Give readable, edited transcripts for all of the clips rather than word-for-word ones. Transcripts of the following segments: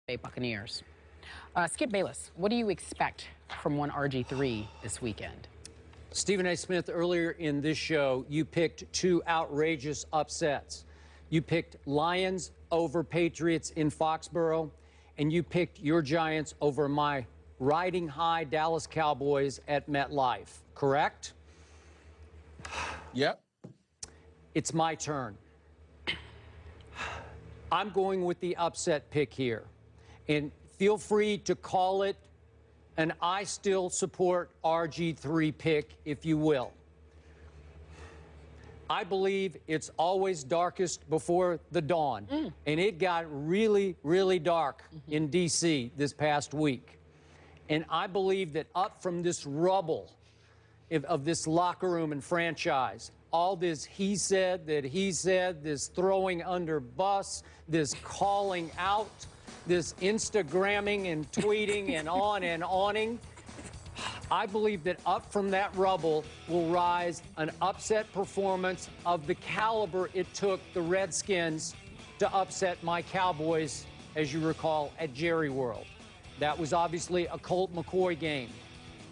Bay Buccaneers. Skip Bayless, what do you expect from one RG3 this weekend? Stephen A. Smith, earlier in this show, you picked two outrageous upsets. You picked Lions over Patriots in Foxborough, and you picked your Giants over my riding high Dallas Cowboys at MetLife, correct? Yep. It's my turn. I'm going with the upset pick here. And feel free to call it an I still support RG3 pick, if you will. I believe it's always darkest before the dawn. And it got really, really dark in D.C. this past week. And I believe that up from this rubble of this locker room and franchise, all this he said, that he said, this throwing under bus, this calling out, this Instagramming and tweeting and on and oning, I believe that up from that rubble will rise an upset performance of the caliber it took the Redskins to upset my Cowboys, as you recall, at Jerry World. That was obviously a Colt McCoy game.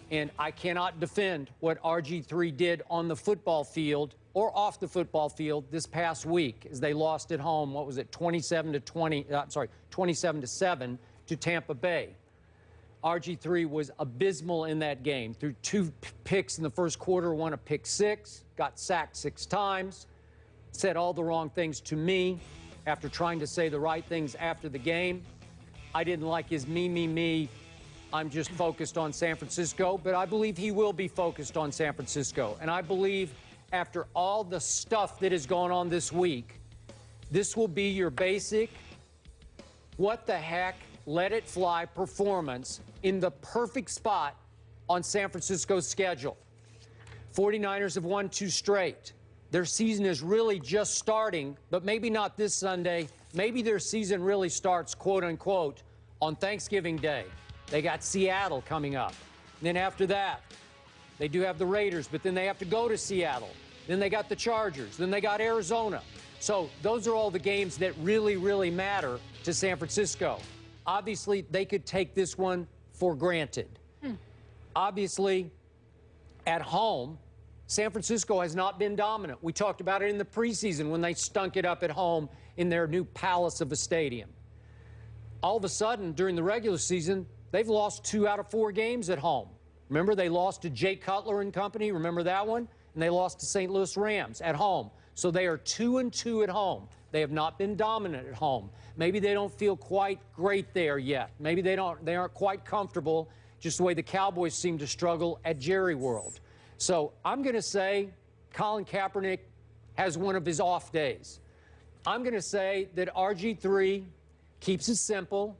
And I cannot defend what RG3 did on the football field or off the football field this past week as they lost at home, what was it, 27-7 to Tampa Bay. RG3 was abysmal in that game. Threw two picks in the first quarter, won a pick six, got sacked 6 times, said all the wrong things to me after trying to say the right things after the game. I didn't like his me. I'm just focused on San Francisco, but I believe he will be focused on San Francisco. And I believe after all the stuff that has gone on this week, this will be your basic, what the heck, let it fly performance in the perfect spot on San Francisco's schedule. 49ers have won 2 straight. Their season is really just starting, but maybe not this Sunday. Maybe their season really starts, quote unquote, on Thanksgiving Day. They got Seattle coming up. And then after that, they do have the Raiders, but then they have to go to Seattle. Then they got the Chargers. Then they got Arizona. So those are all the games that really, really matter to San Francisco. Obviously, they could take this one for granted. Obviously, at home, San Francisco has not been dominant. We talked about it in the preseason when they stunk it up at home in their new palace of a stadium. All of a sudden, during the regular season, they've lost 2 out of 4 games at home. Remember, they lost to Jay Cutler and company. Remember that one? And they lost to St. Louis Rams at home. So they are 2-2 at home. They have not been dominant at home. Maybe they don't feel quite great there yet. Maybe they aren't quite comfortable, just the way the Cowboys seem to struggle at Jerry World. So I'm going to say Colin Kaepernick has one of his off days. I'm going to say that RG3 keeps it simple.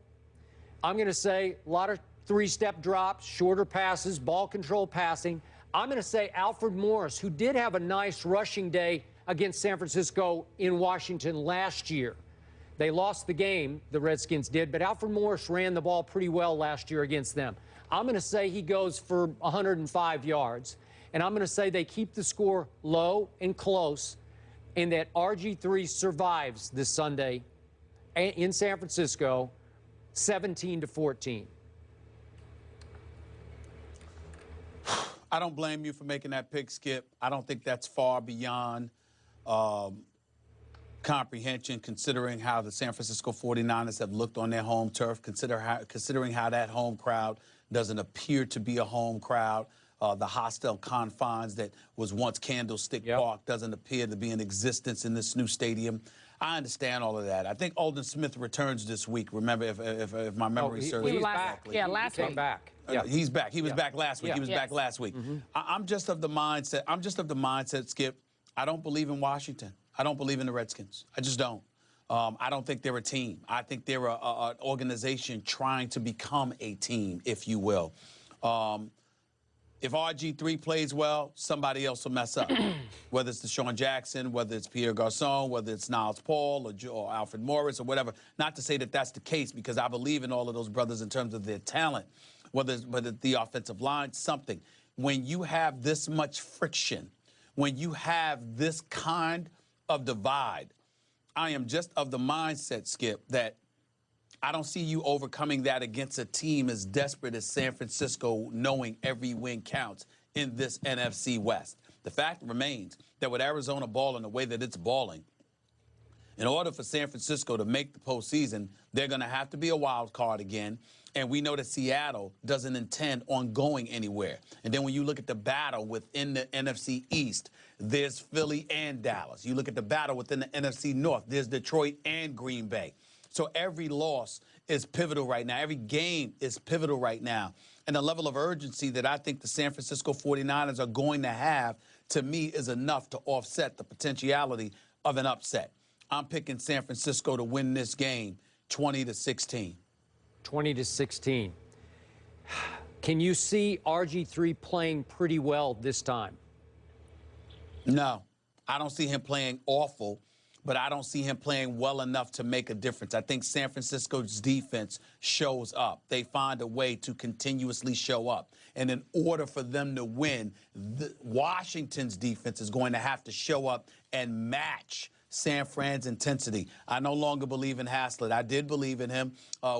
I'm going to say a lot of 3-step drops, shorter passes, ball control passing. I'm going to say Alfred Morris, who did have a nice rushing day against San Francisco in Washington last year. They lost the game, the Redskins did, but Alfred Morris ran the ball pretty well last year against them. I'm going to say he goes for 105 yards, and I'm going to say they keep the score low and close, and that RG3 survives this Sunday in San Francisco, 17-14. I don't blame you for making that pick, Skip. I don't think that's far beyond comprehension, considering how the San Francisco 49ers have looked on their home turf, considering how that home crowd doesn't appear to be a home crowd. The hostile confines that was once Candlestick Park doesn't appear to be in existence in this new stadium. I understand all of that. I think Aldon Smith returns this week. Remember, if my memory serves me correctly. Yeah, last week. He's back. He was back last week. He was back last week. I'm just of the mindset, Skip. I don't believe in Washington. I don't believe in the Redskins. I just don't. I don't think they're a team. I think they're an organization trying to become a team, if you will. If RG3 plays well, somebody else will mess up. Whether it's Deshaun Jackson, whether it's Pierre Garçon, whether it's Niles Paul or Alfred Morris or whatever. Not to say that that's the case, because I believe in all of those brothers in terms of their talent, whether the offensive line, something. When you have this much friction, when you have this kind of divide, I am just of the mindset, Skip, that I don't see you overcoming that against a team as desperate as San Francisco, knowing every win counts in this NFC West. The fact remains that with Arizona balling the way that it's balling, in order for San Francisco to make the postseason, they're going to have to be a wild card again. And we know that Seattle doesn't intend on going anywhere. And then when you look at the battle within the NFC East, there's Philly and Dallas. You look at the battle within the NFC North, there's Detroit and Green Bay. So every loss is pivotal right now. Every game is pivotal right now. And the level of urgency that I think the San Francisco 49ers are going to have, to me, is enough to offset the potentiality of an upset. I'm picking San Francisco to win this game 20-16. 20-16. Can you see RG3 playing pretty well this time? No, I don't see him playing awful, but I don't see him playing well enough to make a difference. I think San Francisco's defense shows up. They find a way to continuously show up. And in order for them to win, Washington's defense is going to have to show up and match San Fran's intensity. I no longer believe in Haslett. I did believe in him.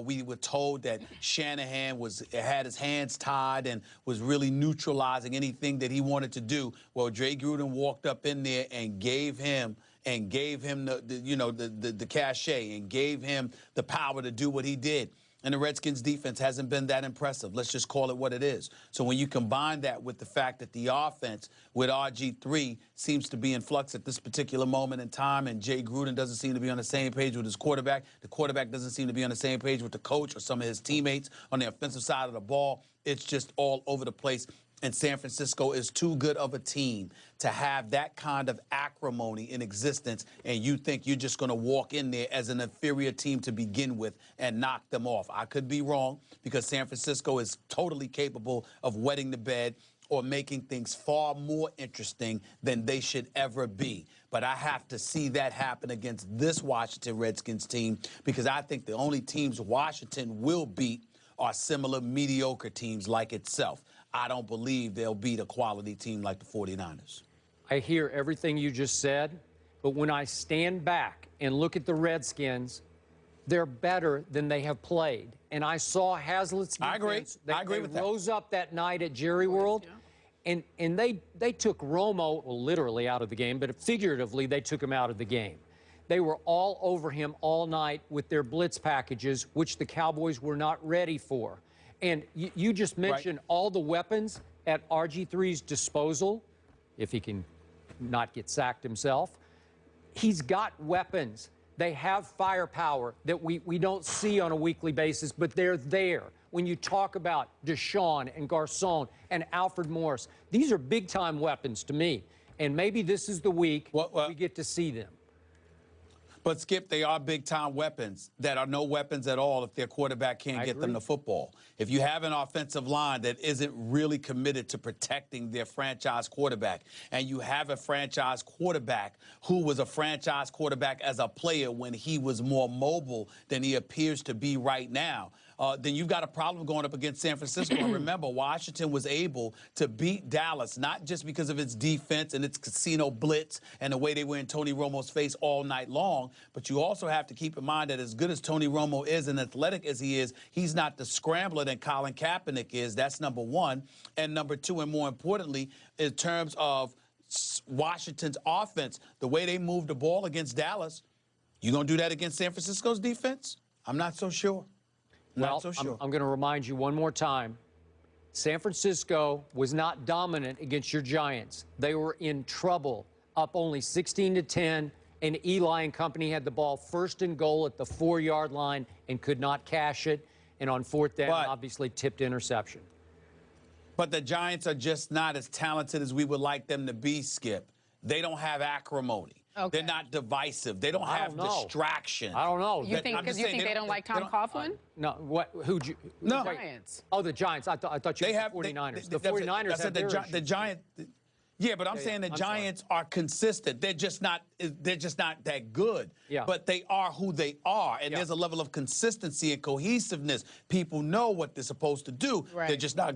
We were told that Shanahan had his hands tied and was really neutralizing anything that he wanted to do. Well, Jay Gruden walked up in there and gave him the cachet and gave him the power to do what he did. And the Redskins' defense hasn't been that impressive. Let's just call it what it is. So when you combine that with the fact that the offense with RG3 seems to be in flux at this particular moment in time, and Jay Gruden doesn't seem to be on the same page with his quarterback, the quarterback doesn't seem to be on the same page with the coach or some of his teammates on the offensive side of the ball, it's just all over the place. And San Francisco is too good of a team to have that kind of acrimony in existence, and you think you're just going to walk in there as an inferior team to begin with and knock them off. I could be wrong, because San Francisco is totally capable of wetting the bed or making things far more interesting than they should ever be. But I have to see that happen against this Washington Redskins team, because I think the only teams Washington will beat are similar mediocre teams like itself. I don't believe they'll beat a quality team like the 49ers. I hear everything you just said, but when I stand back and look at the Redskins, they're better than they have played. And I saw Haslett's defense. I agree with that. They rose up that night at Jerry World, and they took Romo, well, literally out of the game, but figuratively they took him out of the game. They were all over him all night with their blitz packages, which the Cowboys were not ready for. And you just mentioned all the weapons at RG3's disposal, if he can not get sacked himself. He's got weapons. They have firepower that we don't see on a weekly basis, but they're there. When you talk about Deshaun and Garcon and Alfred Morris, these are big-time weapons to me. And maybe this is the week we get to see them. But, Skip, they are big-time weapons that are no weapons at all if their quarterback can't get them the football. If you have an offensive line that isn't really committed to protecting their franchise quarterback, and you have a franchise quarterback who was a franchise quarterback as a player when he was more mobile than he appears to be right now, then you've got a problem going up against San Francisco. And remember, Washington was able to beat Dallas, not just because of its defense and its casino blitz and the way they were in Tony Romo's face all night long, but you also have to keep in mind that as good as Tony Romo is and athletic as he is, he's not the scrambler that Colin Kaepernick is. That's number one. And number two, and more importantly, in terms of Washington's offense, the way they moved the ball against Dallas, you going to do that against San Francisco's defense? I'm not so sure. Well, I'm going to remind you one more time. San Francisco was not dominant against your Giants. They were in trouble, up only 16-10, and Eli and company had the ball first and goal at the 4-yard line and could not cash it. And on fourth down, obviously tipped interception. But the Giants are just not as talented as we would like them to be, Skip. They don't have acrimony. Okay. They're not divisive. They don't have distraction. I don't know. You think because you think they don't like Tom Coughlin? No. What? Who'd you? No. The Giants. Oh, the Giants. I thought you had the 49ers. The 49ers have the Giants. Yeah, but I'm saying the Giants are consistent. They're just not that good. Yeah. But they are who they are, and there's a level of consistency and cohesiveness. People know what they're supposed to do. Right. They're just not